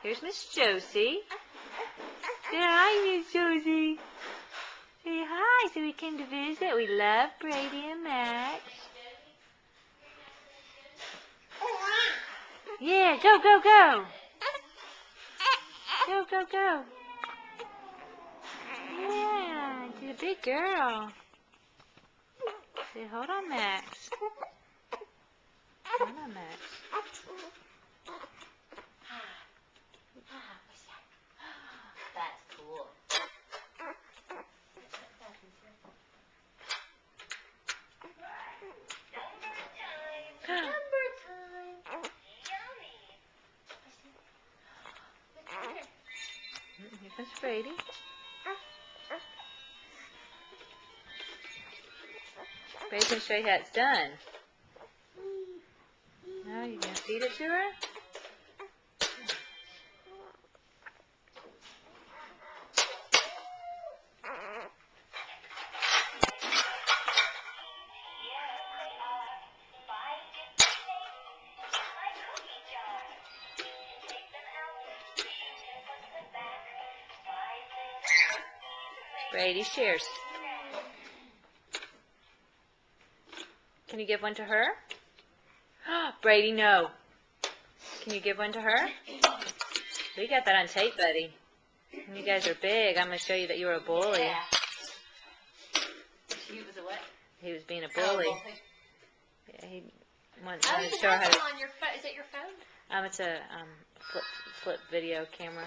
Here's Miss Josie. Say hi, Miss Josie. Say hi. So we came to visit. We love Brady and Max. Yeah, go, go, go. Go, go, go. Yeah, she's a big girl. Say, hold on, Max. Hold on, Max. That's cool. Number time. Here comes Brady. Brady's going to show you how it's done. Now you're going to feed it to her? Brady shares. Can you give one to her? Brady, no. Can you give one to her? We got that on tape, buddy. You guys are big. I'm going to show you that you were a bully. Yeah. He was a what? He was being a bully. Oh, Yeah, he wanted to show her how to... On your phone. Is it your phone? It's a flip video camera.